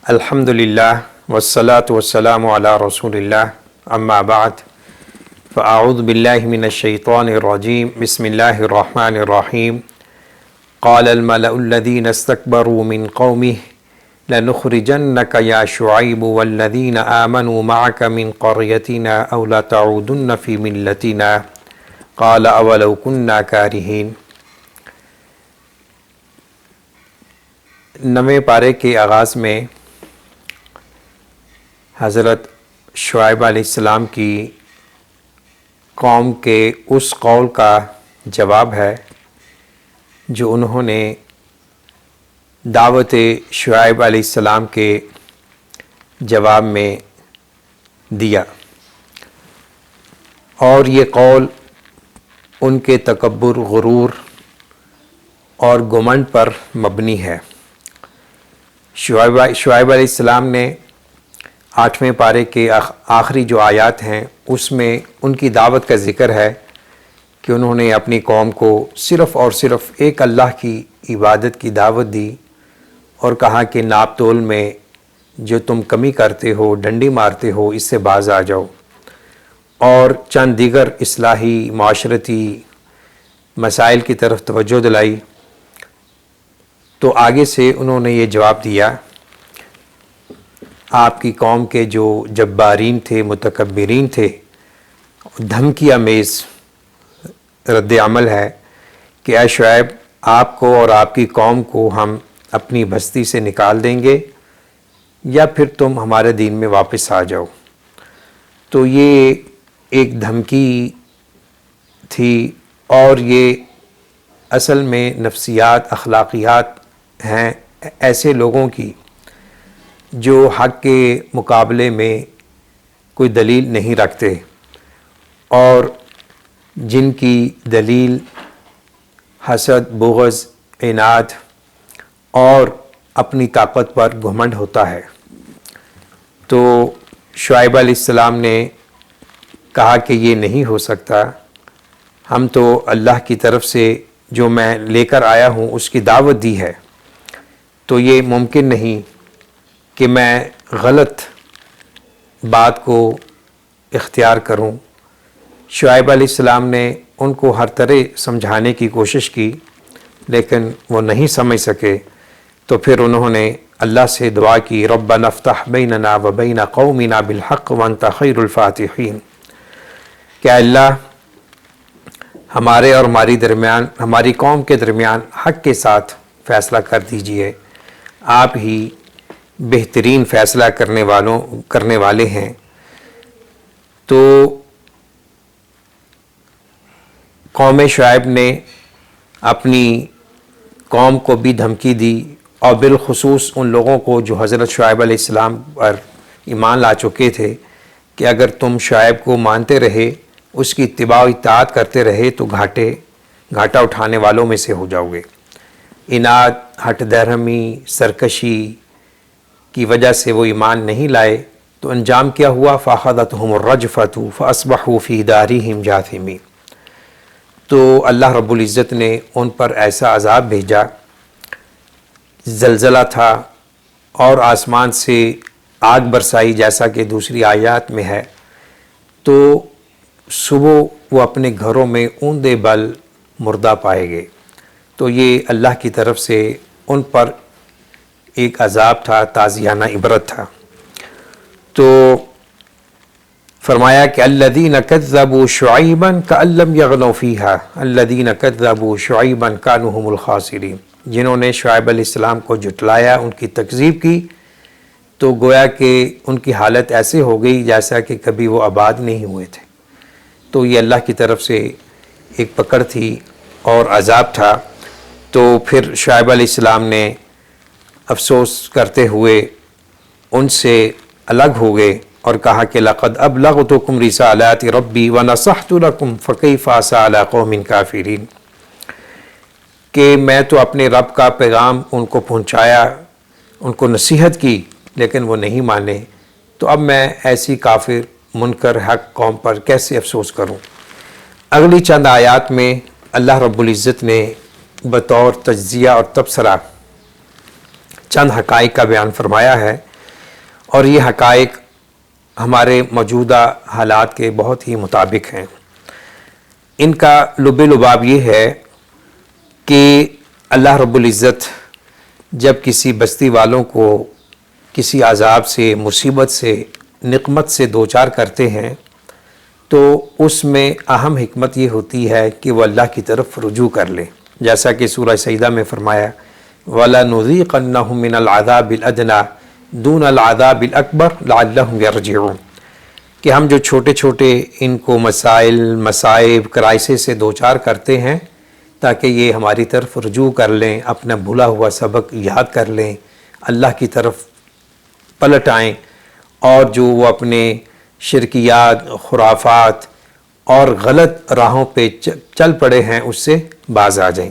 الحمدللہ والصلاة والسلام علی رسول اللہ اما بعد فاعوذ باللہ من الشیطان الرجیم بسم اللہ الرحمن الرحیم قال الملأ الذین استکبروا من قومه لنخرجنک یا شعیب والذین آمنوا معک من قریتنا او لتعودن فی ملتنا قال اولو کننا کارہین۔ نویں پارے کے آغاز میں حضرت شعیب علیہ السلام کی قوم کے اس قول کا جواب ہے جو انہوں نے دعوت شعیب علیہ السلام کے جواب میں دیا، اور یہ قول ان کے تکبر، غرور اور گھمنڈ پر مبنی ہے۔ شعیب علیہ السلام نے 8ویں پارے کے آخری جو آیات ہیں اس میں ان کی دعوت کا ذکر ہے کہ انہوں نے اپنی قوم کو صرف اور صرف ایک اللہ کی عبادت کی دعوت دی اور کہا کہ ناپ تول میں جو تم کمی کرتے ہو، ڈنڈی مارتے ہو، اس سے باز آ جاؤ، اور چند دیگر اصلاحی معاشرتی مسائل کی طرف توجہ دلائی۔ تو آگے سے انہوں نے یہ جواب دیا، آپ کی قوم کے جو جبارین تھے، متکبرین تھے، دھمکی آمیز رد عمل ہے کہ اے شعیب، آپ کو اور آپ کی قوم کو ہم اپنی بستی سے نکال دیں گے یا پھر تم ہمارے دین میں واپس آ جاؤ۔ تو یہ ایک دھمکی تھی، اور یہ اصل میں نفسیات، اخلاقیات ہیں ایسے لوگوں کی جو حق کے مقابلے میں کوئی دلیل نہیں رکھتے، اور جن کی دلیل حسد، بغض، عناد اور اپنی طاقت پر گھمنڈ ہوتا ہے۔ تو شعیب علیہ السلام نے کہا کہ یہ نہیں ہو سکتا، ہم تو اللہ کی طرف سے جو میں لے کر آیا ہوں اس کی دعوت دی ہے، تو یہ ممکن نہیں کہ میں غلط بات کو اختیار کروں۔ شعیب علیہ السلام نے ان کو ہر طرح سمجھانے کی کوشش کی، لیکن وہ نہیں سمجھ سکے۔ تو پھر انہوں نے اللہ سے دعا کی، ربنا افتح بیننا و بین قومنا بالحق وانت خیر الفاتحین، کہ اللہ ہمارے اور ہماری قوم کے درمیان حق کے ساتھ فیصلہ کر دیجئے، آپ ہی بہترین فیصلہ کرنے والے ہیں۔ تو قوم شعیب نے اپنی قوم کو بھی دھمکی دی، اور بالخصوص ان لوگوں کو جو حضرت شعیب علیہ السلام پر ایمان لا چکے تھے کہ اگر تم شعیب کو مانتے رہے، اس کی اتباع و اطاعت کرتے رہے تو گھاٹا اٹھانے والوں میں سے ہو جاؤ گے۔ عناد، ہٹ درہمی، سرکشی کی وجہ سے وہ ایمان نہیں لائے، تو انجام کیا ہوا؟ فَأَخَذَتْهُمُ الرَّجْفَةُ فَأَصْبَحُوا فِي دَارِهِمْ جَاثِمِينَ۔ تو اللہ رب العزت نے ان پر ایسا عذاب بھیجا، زلزلہ تھا، اور آسمان سے آگ برسائی جیسا کہ دوسری آیات میں ہے۔ تو صبح وہ اپنے گھروں میں اوندے بل مردہ پائے گئے۔ تو یہ اللہ کی طرف سے ان پر ایک عذاب تھا، تعزیانہ عبرت تھا۔ تو فرمایا کہ الذین کذبوا شعیبا کأن لم یغنوا فیہا الذین کذبوا شعیبا کانوا هم الخاسرین، جنہوں نے شعیب علیہ السلام کو جھٹلایا، ان کی تکذیب کی، تو گویا کہ ان کی حالت ایسے ہو گئی جیسا کہ کبھی وہ آباد نہیں ہوئے تھے۔ تو یہ اللہ کی طرف سے ایک پکڑ تھی اور عذاب تھا۔ تو پھر شعیب علیہ السلام نے افسوس کرتے ہوئے ان سے الگ ہو گئے اور کہا کہ لَقَدْ أَبْلَغْتُكُمْ رِسَالَاتِ رَبِّي وَنَصَحْتُ لَكُمْ فَكَيْفَ أَسَىٰ عَلَىٰ قَوْمٍ كَافِرِينَ، کہ میں تو اپنے رب کا پیغام ان کو پہنچایا، ان کو نصیحت کی، لیکن وہ نہیں مانے، تو اب میں ایسی کافر، منکر، حق قوم پر کیسے افسوس کروں۔ اگلی چند آیات میں اللہ رب العزت نے بطور تجزیہ اور تبصرہ چند حقائق کا بیان فرمایا ہے اور یہ حقائق ہمارے موجودہ حالات کے بہت ہی مطابق ہیں۔ ان کا لب لباب یہ ہے کہ اللہ رب العزت جب کسی بستی والوں کو کسی عذاب سے، مصیبت سے، نقمت سے دوچار کرتے ہیں تو اس میں اہم حکمت یہ ہوتی ہے کہ وہ اللہ کی طرف رجوع کر لیں، جیسا کہ سورہ سجدہ میں فرمایا وَلَنُذِيقَنَّهُم مِّنَ الْعَذَابِ الْأَدْنَىٰ دُونَ الْعَذَابِ الْأَكْبَرِ لَعَلَّهُمْ يَرْجِعُونَ، کہ ہم جو چھوٹے چھوٹے ان کو مسائل، مصائب، کرائسس سے دوچار کرتے ہیں تاکہ یہ ہماری طرف رجوع کر لیں، اپنا بھولا ہوا سبق یاد کر لیں، اللہ کی طرف پلٹ آئیں، اور جو وہ اپنے شرکیات، خرافات اور غلط راہوں پہ چل پڑے ہیں اس سے باز آ جائیں۔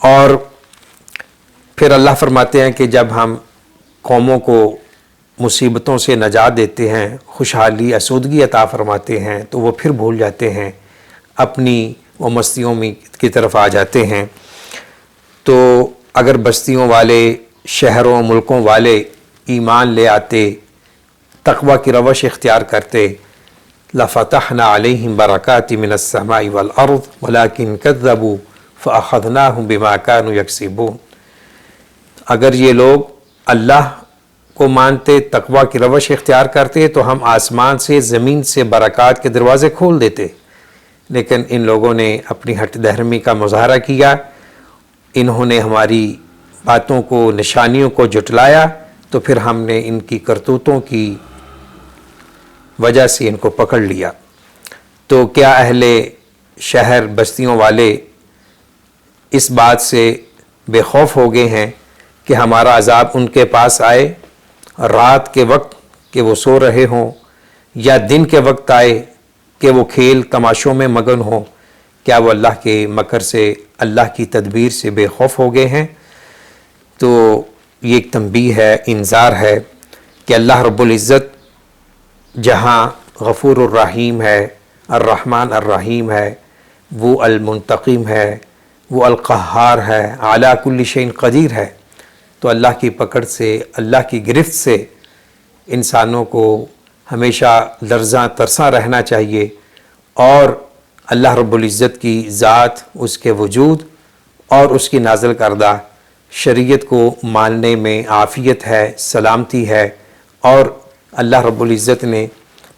اور پھر اللہ فرماتے ہیں کہ جب ہم قوموں کو مصیبتوں سے نجات دیتے ہیں، خوشحالی، آسودگی عطا فرماتے ہیں تو وہ پھر بھول جاتے ہیں، اپنی وہ مستیوں میں کی طرف آ جاتے ہیں۔ تو اگر بستیوں والے، شہروں، ملکوں والے ایمان لے آتے، تقوی کی روش اختیار کرتے لَفَتَحْنَا عَلَيْهِمْ بَرَكَاتٍ مِّنَ السَّمَاءِ وَالْأَرْضِ وَلَكِنْ كَذَّبُوا فَأَخَذْنَاهُمْ بِمَا كَانُوا يَكْسِبُونَ، اگر یہ لوگ اللہ کو مانتے، تقوی کی روش اختیار کرتے تو ہم آسمان سے، زمین سے برکات کے دروازے کھول دیتے، لیکن ان لوگوں نے اپنی ہٹ دہرمی کا مظاہرہ کیا، انہوں نے ہماری باتوں کو، نشانیوں کو جھٹلایا، تو پھر ہم نے ان کی کرتوتوں کی وجہ سے ان کو پکڑ لیا۔ تو کیا اہل شہر، بستیوں والے اس بات سے بے خوف ہو گئے ہیں کہ ہمارا عذاب ان کے پاس آئے رات کے وقت کہ وہ سو رہے ہوں، یا دن کے وقت آئے کہ وہ کھیل تماشوں میں مگن ہوں؟ کیا وہ اللہ کے مکر سے، اللہ کی تدبیر سے بے خوف ہو گئے ہیں؟ تو یہ ایک تنبیہ ہے، انذار ہے کہ اللہ رب العزت جہاں غفور الرحیم ہے، الرحمن الرحیم ہے، وہ المنتقم ہے، وہ القہار ہے، علی کل شیء قدیر ہے، تو اللہ کی پکڑ سے، اللہ کی گرفت سے انسانوں کو ہمیشہ لرزاں ترساں رہنا چاہیے، اور اللہ رب العزت کی ذات، اس کے وجود اور اس کی نازل کردہ شریعت کو ماننے میں عافیت ہے، سلامتی ہے، اور اللہ رب العزت نے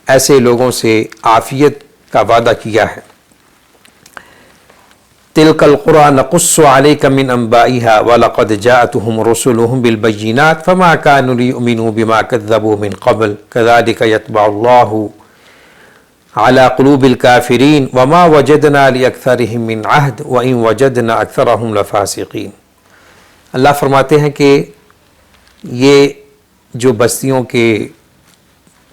ایسے لوگوں سے عافیت کا وعدہ کیا ہے۔ تِلْكَ الْقُرَىٰ نَقُصُّ عَلَيْكَ مِنْ أَنْبَائِهَا وَلَقَدْ جَاءَتْهُمْ رُسُلُهُمْ بِالْبَيِّنَاتِ فَمَا كَانُوا لِيُؤْمِنُوا بِمَا كَذَّبُوا مِنْ قَبْلُ كَذَٰلِكَ يَطْبَعُ اللَّهُ عَلَىٰ قُلُوبِ الْكَافِرِينَ وَمَا وَجَدْنَا لِأَكْثَرِهِم مِّنْ عَهْدٍ وَإِن وَجَدْنَا أَكْثَرَهُمْ لَفَاسِقِينَ۔ اللہ فرماتے ہیں کہ یہ جو بستیوں کے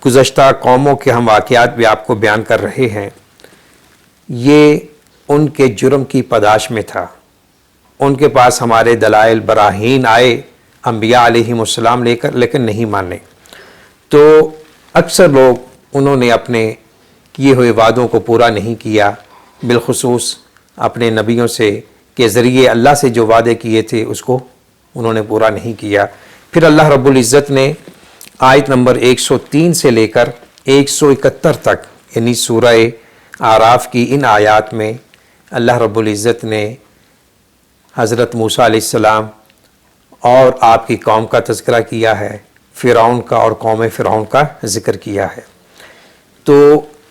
گزشتہ قوموں کے ہم واقعات بھی آپ کو بیان کر رہے ہیں، یہ ان کے جرم کی پاداش میں تھا، ان کے پاس ہمارے دلائل، براہین آئے انبیاء علیہم السلام لے کر، لیکن نہیں مانے۔ تو اکثر لوگ انہوں نے اپنے کیے ہوئے وعدوں کو پورا نہیں کیا، بالخصوص اپنے نبیوں سے کے ذریعے اللہ سے جو وعدے کیے تھے اس کو انہوں نے پورا نہیں کیا۔ پھر اللہ رب العزت نے آیت نمبر 103 سے لے کر 171 تک، یعنی سورہ اعراف کی ان آیات میں اللہ رب العزت نے حضرت موسیٰ علیہ السلام اور آپ کی قوم کا تذکرہ کیا ہے، فرعون کا اور قوم فرعون کا ذکر کیا ہے۔ تو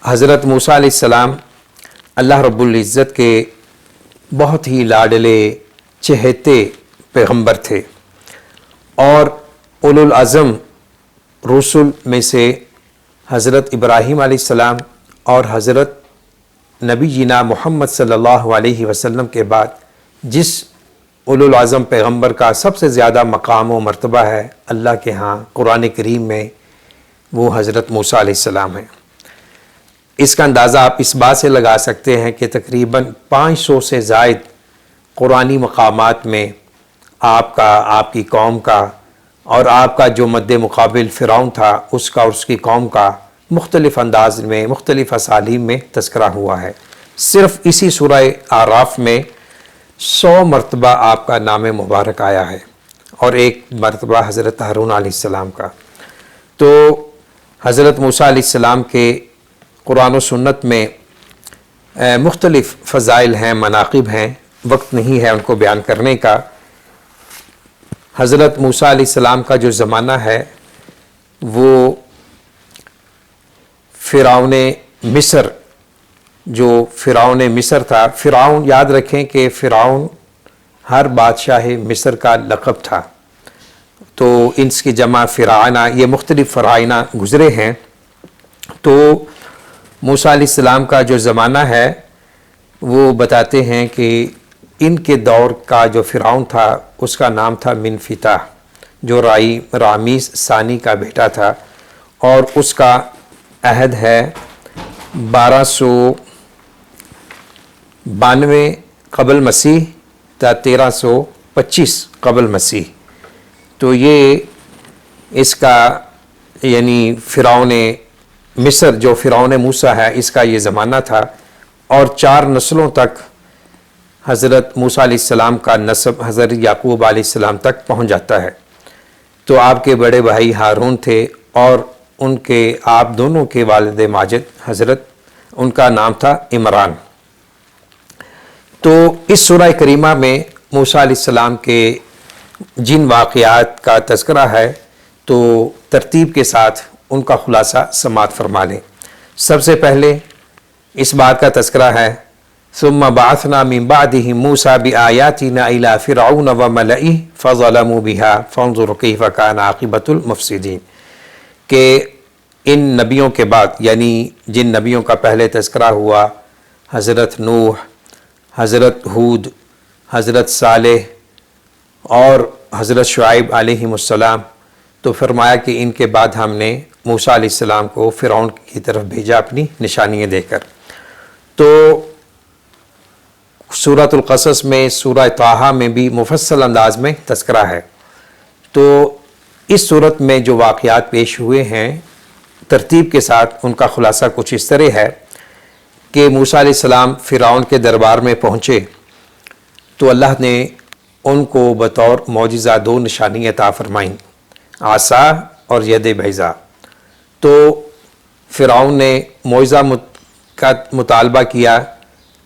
حضرت موسیٰ علیہ السلام اللہ رب العزت کے بہت ہی لاڈلے، چہیتے پیغمبر تھے، اور اولو العزم رسل میں سے حضرت ابراہیم علیہ السلام اور حضرت نبی جینا محمد صلی اللہ علیہ وسلم کے بعد جس اولو العزم پیغمبر کا سب سے زیادہ مقام و مرتبہ ہے اللہ کے ہاں قرآن کریم میں، وہ حضرت موسیٰ علیہ السلام ہیں۔ اس کا اندازہ آپ اس بات سے لگا سکتے ہیں کہ تقریباً 500 سے زائد قرآنی مقامات میں آپ کا، آپ کی قوم کا، اور آپ کا جو مد مقابل فرعون تھا اس کا اور اس کی قوم کا مختلف انداز میں، مختلف اسالیب میں تذکرہ ہوا ہے۔ صرف اسی سورہ اعراف میں 100 مرتبہ آپ کا نام مبارک آیا ہے، اور ایک مرتبہ حضرت ہارون علیہ السلام کا۔ تو حضرت موسیٰ علیہ السلام کے قرآن و سنت میں مختلف فضائل ہیں، مناقب ہیں، وقت نہیں ہے ان کو بیان کرنے کا۔ حضرت موسیٰ علیہ السلام کا جو زمانہ ہے وہ فرعون مصر، جو فرعون مصر تھا، فرعون یاد رکھیں کہ فرعون ہر بادشاہ مصر کا لقب تھا، تو انس کی جمع فرعونہ، یہ مختلف فرعونہ گزرے ہیں۔ تو موسیٰ علیہ السلام کا جو زمانہ ہے وہ بتاتے ہیں کہ ان کے دور کا جو فرعون تھا اس کا نام تھا منفتح، جو رامیس ثانی کا بیٹا تھا، اور اس کا عہد ہے 1292 قبل مسیح تا 1325 قبل مسیح۔ تو یہ اس کا یعنی فرعون مصر جو فرعون موسیٰ ہے اس کا یہ زمانہ تھا، اور 4 نسلوں تک حضرت موسیٰ علیہ السلام کا نسب حضرت یعقوب علیہ السلام تک پہنچ جاتا ہے۔ تو آپ کے بڑے بھائی ہارون تھے، اور ان کے آپ دونوں کے والد ماجد حضرت، ان کا نام تھا عمران۔ تو اس سورہ کریمہ میں موسیٰ علیہ السلام کے جن واقعات کا تذکرہ ہے تو ترتیب کے ساتھ ان کا خلاصہ سماعت فرما لیں۔ سب سے پہلے اس بات کا تذکرہ ہے ثم بعثنا من بعده موسى بآياتنا إلى فرعون وملئه فظلموا بها فانظر كيف كان عاقبة المفسدين، کہ ان نبیوں کے بعد یعنی جن نبیوں کا پہلے تذکرہ ہوا، حضرت نوح، حضرت ہود، حضرت صالح اور حضرت شعیب علیہ السلام، تو فرمایا کہ ان کے بعد ہم نے موسیٰ علیہ السلام کو فرعون کی طرف بھیجا اپنی نشانیاں دے کر۔ تو سورۃ القصص میں، سورہ طٰہٰ میں بھی مفصل انداز میں تذکرہ ہے۔ تو اس صورت میں جو واقعات پیش ہوئے ہیں ترتیب کے ساتھ ان کا خلاصہ کچھ اس طرح ہے کہ موسیٰ علیہ السلام فرعون کے دربار میں پہنچے تو اللہ نے ان کو بطور معجزہ 2 نشانی عطا فرمائیں، عصا اور ید بیضاء۔ تو فرعون نے معجزہ کا مطالبہ کیا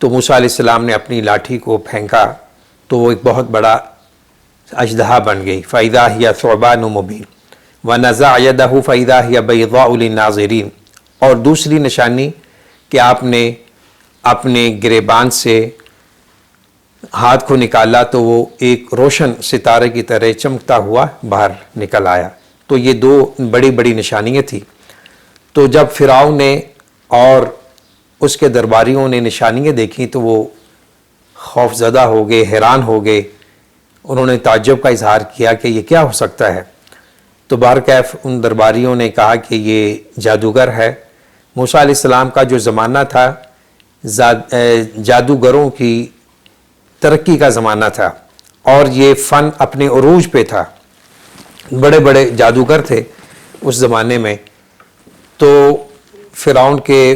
تو موسیٰ علیہ السلام نے اپنی لاٹھی کو پھینکا تو وہ ایک بہت بڑا اژدہا بن گئی، فَإِذَا هِيَ ثُعْبَانٌ مُبِينٌ وَنَزَعَ يَدَهُ فَإِذَا هِيَ بَيْضَاءُ لِلنَّاظِرِينَ۔ اور دوسری نشانی کہ آپ نے اپنے گریبان سے ہاتھ کو نکالا تو وہ ایک روشن ستارے کی طرح چمکتا ہوا باہر نکل آیا۔ تو یہ 2 بڑی بڑی نشانیاں تھیں۔ تو جب فرعون نے اور اس کے درباریوں نے نشانیاں دیکھیں تو وہ خوف زدہ ہو گئے، حیران ہو گئے، انہوں نے تعجب کا اظہار کیا کہ یہ کیا ہو سکتا ہے۔ تو بہرکیف ان درباریوں نے کہا کہ یہ جادوگر ہے۔ موسیٰ علیہ السلام کا جو زمانہ تھا جادوگروں کی ترقی کا زمانہ تھا، اور یہ فن اپنے عروج پہ تھا، بڑے بڑے جادوگر تھے اس زمانے میں۔ تو فرعون کے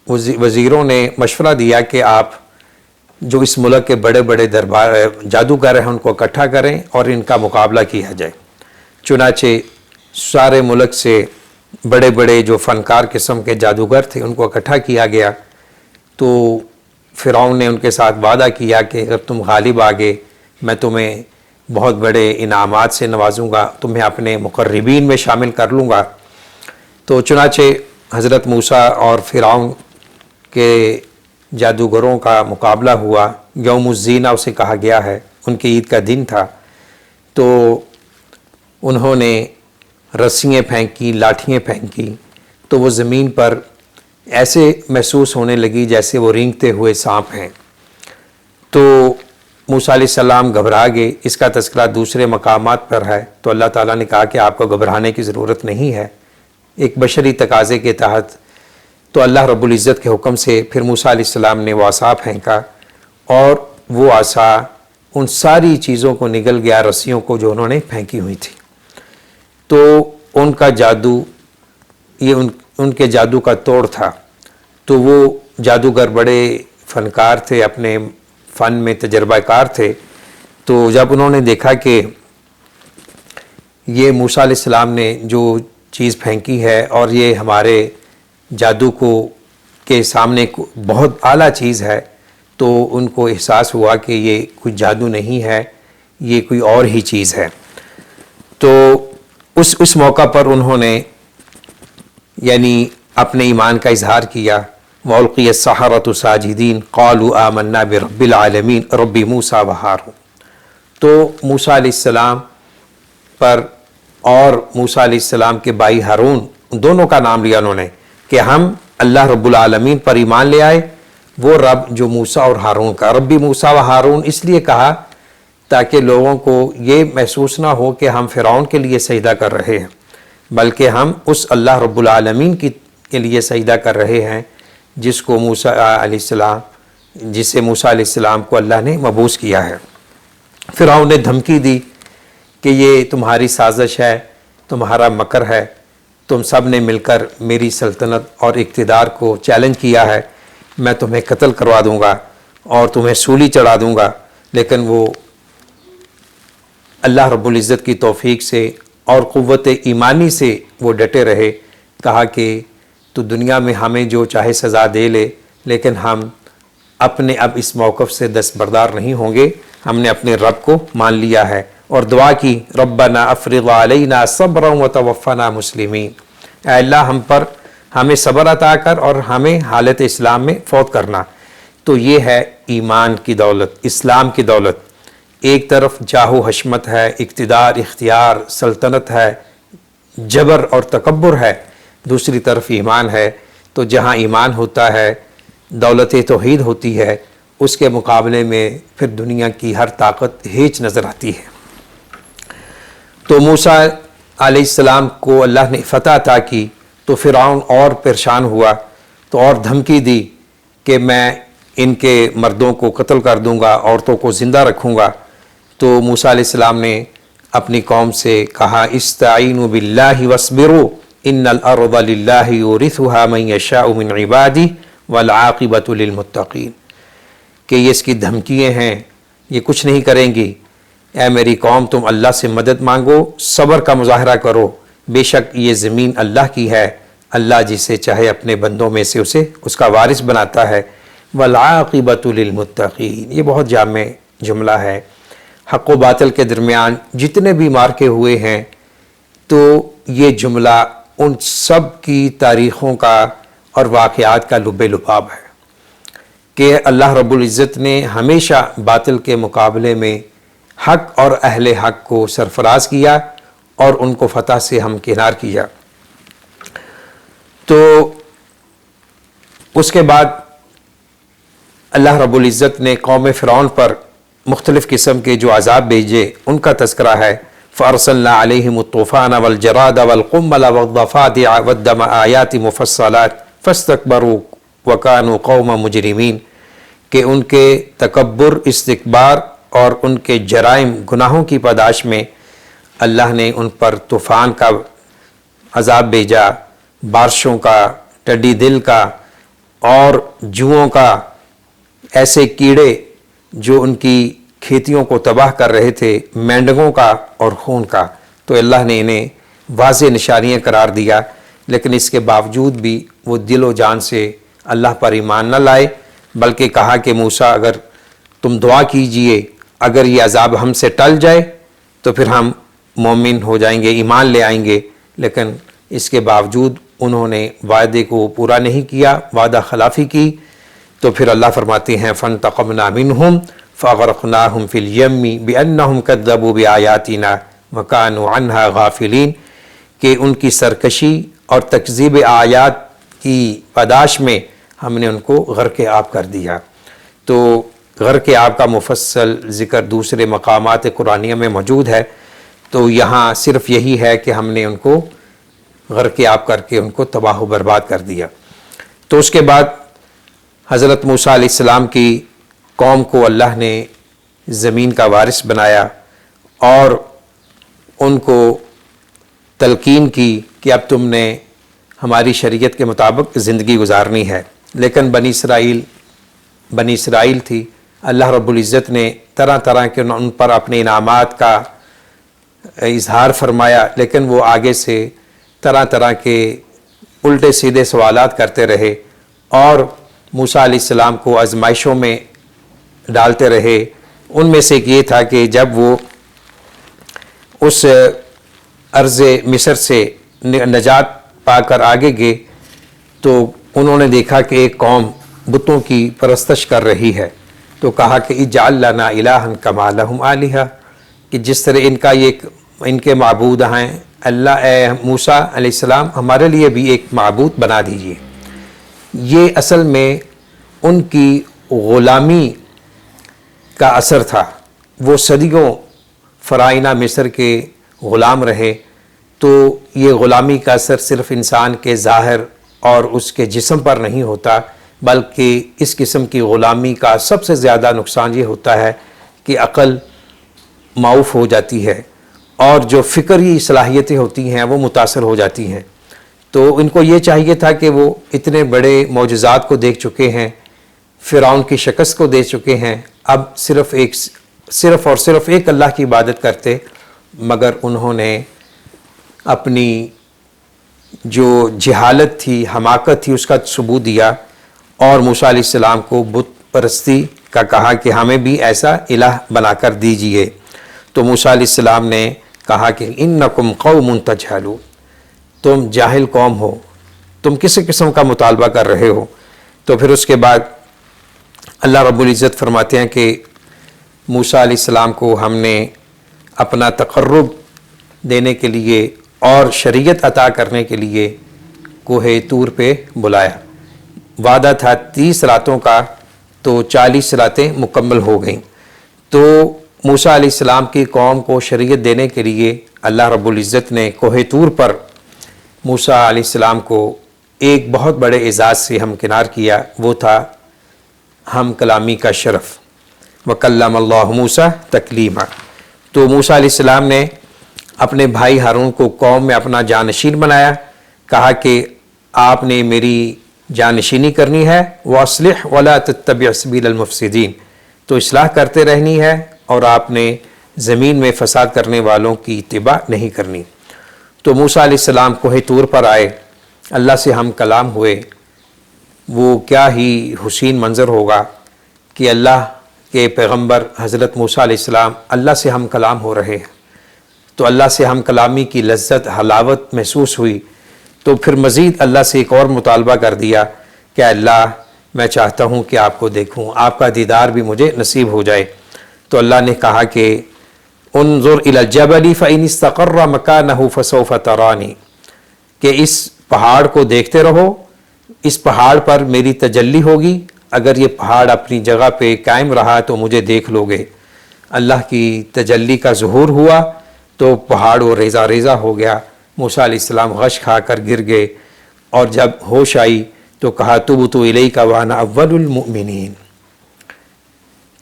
وزیروں نے مشورہ دیا کہ آپ جو اس ملک کے بڑے بڑے جادوگر ہیں ان کو اکٹھا کریں اور ان کا مقابلہ کیا جائے۔ چنانچہ سارے ملک سے بڑے بڑے جو فنکار قسم کے جادوگر تھے ان کو اکٹھا کیا گیا۔ تو فرعون نے ان کے ساتھ وعدہ کیا کہ اگر تم غالب آگے میں تمہیں بہت بڑے انعامات سے نوازوں گا، تمہیں اپنے مقربین میں شامل کر لوں گا۔ تو چنانچہ حضرت موسیٰ اور فرعون کے جادوگروں کا مقابلہ ہوا۔ یوم الزینہ اسے کہا گیا ہے، ان کی عید کا دن تھا۔ تو انہوں نے رسیاں پھینکی، لاٹھیاں پھینکی، تو وہ زمین پر ایسے محسوس ہونے لگی جیسے وہ رینگتے ہوئے سانپ ہیں۔ تو موسیٰ علیہ السلام گھبرا گئے۔ اس کا تذکرہ دوسرے مقامات پر ہے۔ تو اللہ تعالیٰ نے کہا کہ آپ کو گھبرانے کی ضرورت نہیں ہے، ایک بشری تقاضے کے تحت۔ تو اللہ رب العزت کے حکم سے پھر موسیٰ علیہ السلام نے وہ عصا پھینکا، اور وہ عصا ان ساری چیزوں کو نگل گیا، رسیوں کو جو انہوں نے پھینکی ہوئی تھی۔ تو ان کا جادو، یہ ان کے جادو کا توڑ تھا۔ تو وہ جادوگر بڑے فنکار تھے، اپنے فن میں تجربہ کار تھے۔ تو جب انہوں نے دیکھا کہ یہ موسیٰ علیہ السلام نے جو چیز پھینکی ہے اور یہ ہمارے جادو کو کے سامنے بہت اعلیٰ چیز ہے، تو ان کو احساس ہوا کہ یہ کوئی جادو نہیں ہے، یہ کوئی اور ہی چیز ہے۔ تو اس موقع پر انہوں نے یعنی اپنے ایمان کا اظہار کیا۔ وَأُلْقِيَ السَّحَرَةُ سَاجِدِينَ قَالُوا آمَنَّا بِرَبِّ الْعَالَمِينَ رَبِّ مُوسَىٰ وَهَارُونَ۔ تو موسیٰ علیہ السلام پر اور موسیٰ علیہ السلام کے بھائی ہارون، دونوں کا نام لیا انہوں نے کہ ہم اللہ رب العالمین پر ایمان لے آئے، وہ رب جو موسیٰ اور ہارون کا۔ ربی موسیٰ و ہارون اس لیے کہا تاکہ لوگوں کو یہ محسوس نہ ہو کہ ہم فرعون کے لیے سجدہ کر رہے ہیں، بلکہ ہم اس اللہ رب العالمین کے لیے سجدہ کر رہے ہیں جس کو موسیٰ علیہ السلام جسے موسیٰ علیہ السلام کو اللہ نے مبعوث کیا ہے۔ فرعون نے دھمکی دی کہ یہ تمہاری سازش ہے، تمہارا مکر ہے، تم سب نے مل کر میری سلطنت اور اقتدار کو چیلنج کیا ہے، میں تمہیں قتل کروا دوں گا اور تمہیں سولی چڑھا دوں گا۔ لیکن وہ اللہ رب العزت کی توفیق سے اور قوت ایمانی سے وہ ڈٹے رہے، کہا کہ تو دنیا میں ہمیں جو چاہے سزا دے لے، لیکن ہم اپنے اب اس موقف سے دستبردار نہیں ہوں گے، ہم نے اپنے رب کو مان لیا ہے اور دعا کی ربنا افرغ علینا صبرا وتوفنا مسلمین، اے اللہ ہمیں صبر عطا کر اور ہمیں حالت اسلام میں فوت کرنا۔ تو یہ ہے ایمان کی دولت، اسلام کی دولت۔ ایک طرف جاہ و حشمت ہے، اقتدار، اختیار، سلطنت ہے، جبر اور تکبر ہے، دوسری طرف ایمان ہے۔ تو جہاں ایمان ہوتا ہے، دولت توحید ہوتی ہے، اس کے مقابلے میں پھر دنیا کی ہر طاقت ہیچ نظر آتی ہے۔ تو موسیٰ علیہ السلام کو اللہ نے فتح عطا کی تو فرعون اور پریشان ہوا، تو اور دھمکی دی کہ میں ان کے مردوں کو قتل کر دوں گا، عورتوں کو زندہ رکھوں گا۔ تو موسیٰ علیہ السلام نے اپنی قوم سے کہا استعینوا باللہ واصبروا ان الارض للہ یورثها من یشاء من عبادہ والعاقبۃ للمتقین، کہ یہ اس کی دھمکیاں ہیں، یہ کچھ نہیں کریں گی۔ اے میری قوم، تم اللہ سے مدد مانگو، صبر کا مظاہرہ کرو، بے شک یہ زمین اللہ کی ہے، اللہ جسے چاہے اپنے بندوں میں سے اسے اس کا وارث بناتا ہے۔ والعاقبۃ للمتقین، یہ بہت جامع جملہ ہے۔ حق و باطل کے درمیان جتنے بھی مارکے ہوئے ہیں، تو یہ جملہ ان سب کی تاریخوں کا اور واقعات کا لب لباب ہے کہ اللہ رب العزت نے ہمیشہ باطل کے مقابلے میں حق اور اہل حق کو سرفراز کیا اور ان کو فتح سے ہمکنار کیا۔ تو اس کے بعد اللہ رب العزت نے قوم فرعون پر مختلف قسم کے جو عذاب بھیجے ان کا تذکرہ ہے۔ فَأَرْسَلْنَا عَلَيْهِمُ الطُّوفَانَ وَالْجَرَادَ وَالْقُمَّلَ وَالضَّفَادِعَ وَالدَّمَ آيَاتٍ مُفَصَّلَاتٍ فَاسْتَكْبَرُوا وَكَانُوا قَوْمًا مُجْرِمِينَ، کہ ان کے تکبر، استکبار اور ان کے جرائم، گناہوں کی پاداش میں اللہ نے ان پر طوفان کا عذاب بھیجا، بارشوں کا، ٹڈی دل کا اور جوؤں کا، ایسے کیڑے جو ان کی کھیتیوں کو تباہ کر رہے تھے، مینڈگوں کا اور خون کا۔ تو اللہ نے انہیں واضح نشانیاں قرار دیا، لیکن اس کے باوجود بھی وہ دل و جان سے اللہ پر ایمان نہ لائے، بلکہ کہا کہ موسیٰ اگر تم دعا کیجئے، اگر یہ عذاب ہم سے ٹل جائے تو پھر ہم مومن ہو جائیں گے، ایمان لے آئیں گے۔ لیکن اس کے باوجود انہوں نے وعدے کو پورا نہیں کیا، وعدہ خلافی کی۔ تو پھر اللہ فرماتے ہیں فَانْتَقَمْنَا مِنْهُمْ فَأَغْرَقْنَاهُمْ فِي الْيَمِّ بِأَنَّهُمْ كَذَّبُوا بِآيَاتِنَا وَكَانُوا عَنْهَا غَافِلِينَ، کہ ان کی سرکشی اور تکذیب آیات کی پاداش میں ہم نے ان کو غرق آب کر دیا۔ تو غرق آب کا مفصل ذکر دوسرے مقامات قرآنیہ میں موجود ہے، تو یہاں صرف یہی ہے کہ ہم نے ان کو غرق آب کر کے ان کو تباہ و برباد کر دیا۔ تو اس کے بعد حضرت موسیٰ علیہ السلام کی قوم کو اللہ نے زمین کا وارث بنایا اور ان کو تلقین کی کہ اب تم نے ہماری شریعت کے مطابق زندگی گزارنی ہے۔ لیکن بنی اسرائیل تھی، اللہ رب العزت نے طرح طرح کے ان پر اپنے انعامات کا اظہار فرمایا، لیکن وہ آگے سے طرح طرح کے الٹے سیدھے سوالات کرتے رہے اور موسیٰ علیہ السلام کو آزمائشوں میں ڈالتے رہے۔ ان میں سے ایک یہ تھا کہ جب وہ اس ارض مصر سے نجات پا کر آگے گئے تو انہوں نے دیکھا کہ ایک قوم بتوں کی پرستش کر رہی ہے، تو کہا کہ اجعل لنا الہا کما لہم آلہہ، کہ جس طرح ان کے معبود ہیں، اللہ اے موسیٰ علیہ السلام ہمارے لیے بھی ایک معبود بنا دیجئے۔ یہ اصل میں ان کی غلامی کا اثر تھا۔ وہ صدیوں فرعونہ مصر کے غلام رہے، تو یہ غلامی کا اثر صرف انسان کے ظاہر اور اس کے جسم پر نہیں ہوتا، بلکہ اس قسم کی غلامی کا سب سے زیادہ نقصان یہ ہوتا ہے کہ عقل معوف ہو جاتی ہے اور جو فکری صلاحیتیں ہوتی ہیں وہ متاثر ہو جاتی ہیں۔ تو ان کو یہ چاہیے تھا کہ وہ اتنے بڑے معجزات کو دیکھ چکے ہیں، فرعون کی شکست کو دیکھ چکے ہیں، اب صرف اور صرف ایک اللہ کی عبادت کرتے، مگر انہوں نے اپنی جو جہالت تھی، حماقت تھی، اس کا ثبوت دیا اور موسیٰ علیہ السلام کو بت پرستی کا کہا کہ ہمیں بھی ایسا الہ بنا کر دیجئے۔ تو موسیٰ علیہ السلام نے کہا کہ انکم قوم تجہلون، تم جاہل قوم ہو، تم کس قسم کا مطالبہ کر رہے ہو۔ تو پھر اس کے بعد اللہ رب العزت فرماتے ہیں کہ موسیٰ علیہ السلام کو ہم نے اپنا تقرب دینے کے لیے اور شریعت عطا کرنے کے لیے کوہ طور پہ بلایا۔ وعدہ تھا 30 راتوں کا، تو 40 راتیں مکمل ہو گئیں۔ تو موسیٰ علیہ السلام کی قوم کو شریعت دینے کے لیے اللہ رب العزت نے کوہ طور پر موسیٰ علیہ السلام کو ایک بہت بڑے اعزاز سے ہمکنار کیا، وہ تھا ہم کلامی کا شرف۔ وَكَلَّمَ اللَّهُ مُوسَىٰ تَكْلِيمًا۔ تو موسیٰ علیہ السلام نے اپنے بھائی ہارون کو قوم میں اپنا جانشین بنایا، کہا کہ آپ نے میری جانشینی کرنی ہے، وَأَصْلِحْ وَلَا تَتَّبِعْ سَبِيلَ الْمُفْسِدِينَ، تو اصلاح کرتے رہنی ہے اور آپ نے زمین میں فساد کرنے والوں کی اتباع نہیں کرنی۔ تو موسیٰ علیہ السلام کوہ طور پر آئے، اللہ سے ہم کلام ہوئے۔ وہ کیا ہی حسین منظر ہوگا کہ اللہ کے پیغمبر حضرت موسیٰ علیہ السلام اللہ سے ہم کلام ہو رہے ہیں۔ تو اللہ سے ہم کلامی کی لذت، حلاوت محسوس ہوئی، تو پھر مزید اللہ سے ایک اور مطالبہ کر دیا کہ اللہ میں چاہتا ہوں کہ آپ کو دیکھوں، آپ کا دیدار بھی مجھے نصیب ہو جائے۔ تو اللہ نے کہا کہ انظر الی الجبل فإن استقر مکانہ فسوف ترانی، کہ اس پہاڑ کو دیکھتے رہو، اس پہاڑ پر میری تجلی ہوگی، اگر یہ پہاڑ اپنی جگہ پہ قائم رہا تو مجھے دیکھ لو گے۔ اللہ کی تجلی کا ظہور ہوا تو پہاڑ وہ ریزہ ریزہ ہو گیا، موسیٰ علیہ السلام غش کھا کر گر گئے، اور جب ہوش آئی تو کہا تبت الیک وانا اول المؤمنین،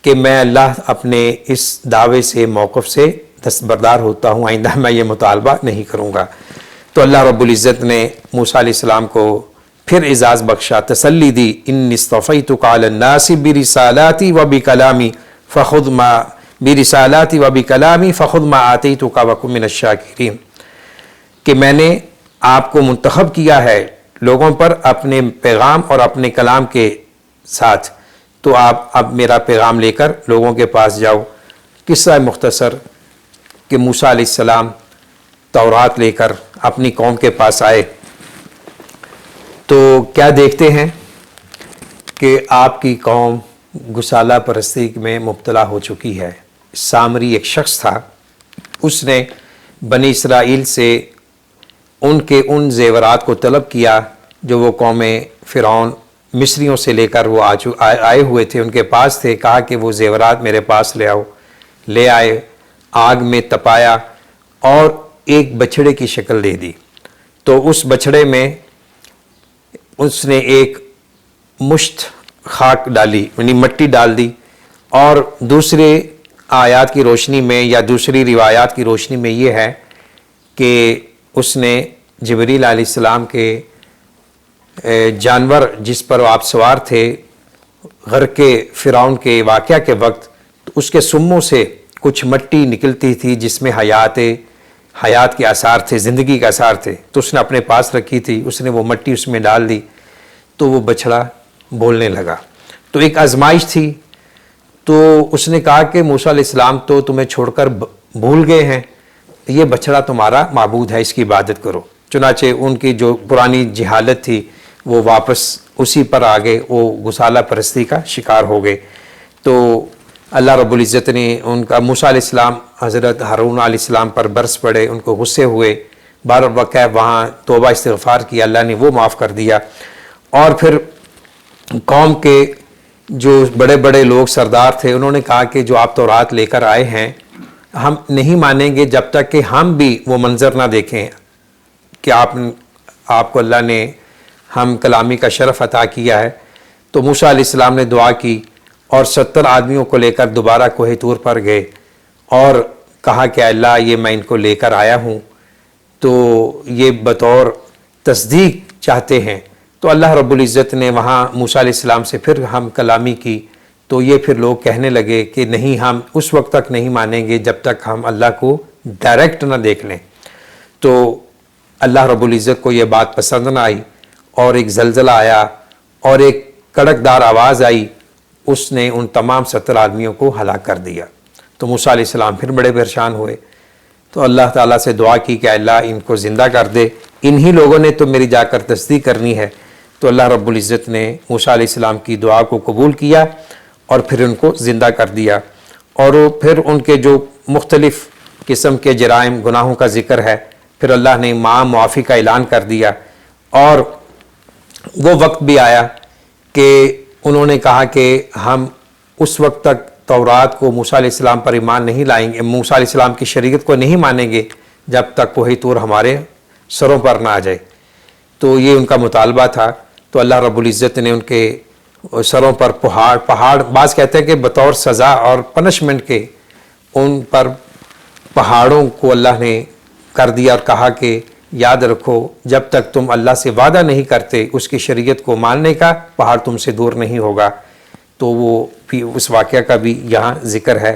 کہ میں اللہ اپنے اس دعوے سے، موقف سے دستبردار ہوتا ہوں، آئندہ میں یہ مطالبہ نہیں کروں گا۔ تو اللہ رب العزت نے موسیٰ علیہ السلام کو پھر اعزاز بخشا، تسلی دی، انی اصطفیتک علی الناس برسالاتی وبکلامی فخذ ما برسالاتی وبکلامی فخذ ما آتیتک وکن من الشاکرین، کہ میں نے آپ کو منتخب کیا ہے لوگوں پر اپنے پیغام اور اپنے کلام کے ساتھ، تو آپ اب میرا پیغام لے کر لوگوں کے پاس جاؤ۔ قصہ مختصر کہ موسیٰ علیہ السلام تورات لے کر اپنی قوم کے پاس آئے تو کیا دیکھتے ہیں کہ آپ کی قوم گسالہ پرستی میں مبتلا ہو چکی ہے۔ سامری ایک شخص تھا، اس نے بنی اسرائیل سے ان زیورات کو طلب کیا جو وہ قوم فرعون مصریوں سے لے کر وہ آئے ہوئے تھے، ان کے پاس تھے، کہا کہ وہ زیورات میرے پاس لے آؤ۔ لے آئے، آگ میں تپایا اور ایک بچھڑے کی شکل دے دی۔ تو اس بچھڑے میں اس نے ایک مشت خاک ڈالی، یعنی مٹی ڈال دی، اور دوسرے آیات کی روشنی میں یا دوسری روایات کی روشنی میں یہ ہے کہ اس نے جبریل علیہ السلام کے جانور جس پر آپ سوار تھے غرق فرعون کے واقعہ کے وقت، اس کے سموں سے کچھ مٹی نکلتی تھی جس میں حیات کے آثار تھے، زندگی کے آثار تھے، تو اس نے اپنے پاس رکھی تھی، اس نے وہ مٹی اس میں ڈال دی تو وہ بچڑا بولنے لگا۔ تو ایک آزمائش تھی، تو اس نے کہا کہ موسیٰ علیہ السلام تو تمہیں چھوڑ کر بھول گئے ہیں، یہ بچڑا تمہارا معبود ہے، اس کی عبادت کرو۔ چنانچہ ان کی جو پرانی جہالت تھی وہ واپس اسی پر آگے، وہ گسالہ پرستی کا شکار ہو گئے۔ تو اللہ رب العزت نے ان کا موسیٰ علیہ السلام حضرت ہارون علیہ السلام پر برس پڑے، ان کو غصے ہوئے، بار وقع وہاں توبہ استغفار کی، اللہ نے وہ معاف کر دیا۔ اور پھر قوم کے جو بڑے بڑے لوگ سردار تھے انہوں نے کہا کہ جو آپ تورات لے کر آئے ہیں ہم نہیں مانیں گے جب تک کہ ہم بھی وہ منظر نہ دیکھیں کہ آپ کو اللہ نے ہم کلامی کا شرف عطا کیا ہے۔ تو موسیٰ علیہ السلام نے دعا کی اور 70 آدمیوں کو لے کر دوبارہ کوہ طور پر گئے اور کہا کہ اللہ یہ میں ان کو لے کر آیا ہوں، تو یہ بطور تصدیق چاہتے ہیں۔ تو اللہ رب العزت نے وہاں موسیٰ علیہ السلام سے پھر ہم کلامی کی، تو یہ پھر لوگ کہنے لگے کہ نہیں، ہم اس وقت تک نہیں مانیں گے جب تک ہم اللہ کو ڈائریکٹ نہ دیکھ لیں۔ تو اللہ رب العزت کو یہ بات پسند نہ آئی اور ایک زلزلہ آیا اور ایک کڑکدار آواز آئی، اس نے ان تمام 70 آدمیوں کو ہلاک کر دیا۔ تو موسیٰ علیہ السلام پھر بڑے پریشان ہوئے، تو اللہ تعالیٰ سے دعا کی کہ اللہ ان کو زندہ کر دے، انہی لوگوں نے تو میری جا کر تصدیق کرنی ہے۔ تو اللہ رب العزت نے موسیٰ علیہ السلام کی دعا کو قبول کیا اور پھر ان کو زندہ کر دیا، اور پھر ان کے جو مختلف قسم کے جرائم گناہوں کا ذکر ہے، پھر اللہ نے معافی کا اعلان کر دیا۔ اور وہ وقت بھی آیا کہ انہوں نے کہا کہ ہم اس وقت تک تورات کو موسیٰ علیہ السلام پر ایمان نہیں لائیں گے، موسیٰ علیہ السلام کی شریعت کو نہیں مانیں گے جب تک کوہ طور ہمارے سروں پر نہ آ جائے۔ تو یہ ان کا مطالبہ تھا، تو اللہ رب العزت نے ان کے سروں پر پہاڑ بعض کہتے ہیں کہ بطور سزا اور پنشمنٹ کے ان پر پہاڑوں کو اللہ نے کر دیا اور کہا کہ یاد رکھو جب تک تم اللہ سے وعدہ نہیں کرتے اس کی شریعت کو ماننے کا، پہاڑ تم سے دور نہیں ہوگا۔ تو وہ بھی اس واقعہ کا بھی یہاں ذکر ہے۔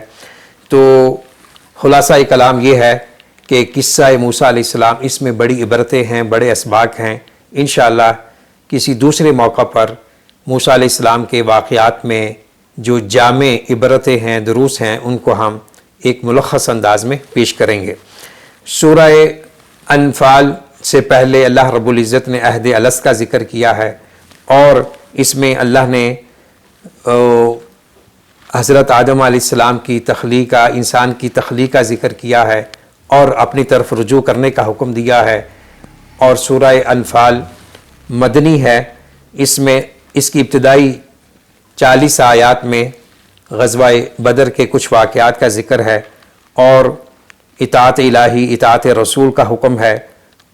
تو خلاصہ کلام یہ ہے کہ قصہ موسیٰ علیہ السلام اس میں بڑی عبرتیں ہیں، بڑے اسباق ہیں۔ انشاءاللہ کسی دوسرے موقع پر موسیٰ علیہ السلام کے واقعات میں جو جامع عبرتیں ہیں، دروس ہیں، ان کو ہم ایک ملخص انداز میں پیش کریں گے۔ سورہ انفال سے پہلے اللہ رب العزت نے عہد الست کا ذکر کیا ہے، اور اس میں اللہ نے حضرت آدم علیہ السلام کی تخلیق کا، انسان کی تخلیق کا ذکر کیا ہے اور اپنی طرف رجوع کرنے کا حکم دیا ہے۔ اور سورہ انفال مدنی ہے، اس میں اس کی ابتدائی 40 آیات میں غزوہ بدر کے کچھ واقعات کا ذکر ہے اور اطاعت الہی، اطاعت رسول کا حکم ہے۔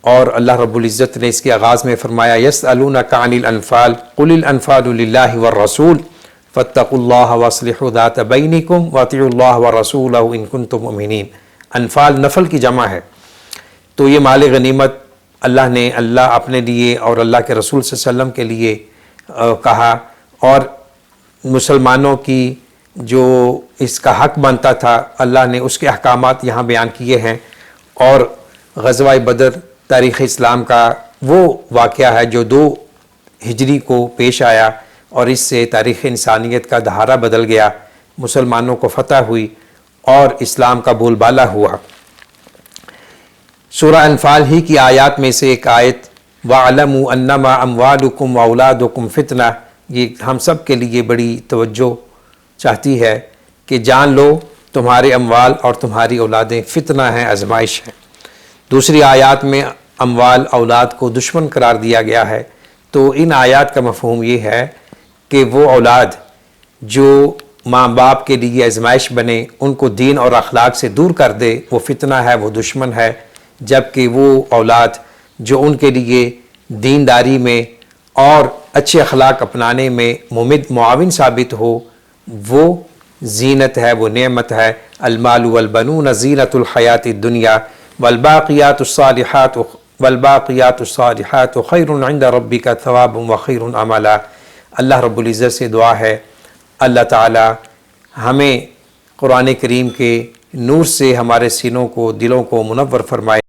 اور اللہ رب العزت نے اس کے آغاز میں فرمایا یسألونک عن الانفال قل الانفال للہ والرسول فاتقوا اللہ واصلحوا ذات بینکم واطیعوا اللہ ورسولہ ان کنتم مؤمنین۔ انفال نفل کی جمع ہے، تو یہ مال غنیمت اللہ اپنے لیے اور اللہ کے رسول صلی اللہ علیہ وسلم کے لیے کہا، اور مسلمانوں کی جو اس کا حق بنتا تھا اللہ نے اس کے احکامات یہاں بیان کیے ہیں۔ اور غزوہ بدر تاریخ اسلام کا وہ واقعہ ہے جو 2 ہجری کو پیش آیا، اور اس سے تاریخ انسانیت کا دہارہ بدل گیا، مسلمانوں کو فتح ہوئی اور اسلام کا بول بالا ہوا۔ سورہ انفال ہی کی آیات میں سے ایک آیت وَاعْلَمُوا أَنَّمَا أَمْوَالُكُمْ وَأَوْلَادُكُمْ فِتْنَةٌ، یہ ہم سب کے لیے بڑی توجہ چاہتی ہے کہ جان لو تمہارے اموال اور تمہاری اولادیں فتنہ ہیں، آزمائش ہیں۔ دوسری آیات میں اموال اولاد کو دشمن قرار دیا گیا ہے۔ تو ان آیات کا مفہوم یہ ہے کہ وہ اولاد جو ماں باپ کے لیے آزمائش بنے، ان کو دین اور اخلاق سے دور کر دے، وہ فتنہ ہے، وہ دشمن ہے، جبکہ وہ اولاد جو ان کے لیے دینداری میں اور اچھے اخلاق اپنانے میں معاون ثابت ہو، وہ زینت ہے، وہ نعمت ہے۔ المال والبنون زینت الحیات الدنیا والباقیات الصالحات خیر عند ربک ثوابا وخیر عملا۔ اللہ رب العزت سے دعا ہے اللہ تعالی ہمیں قرآن کریم کے نور سے ہمارے سینوں کو دلوں کو منور فرمائے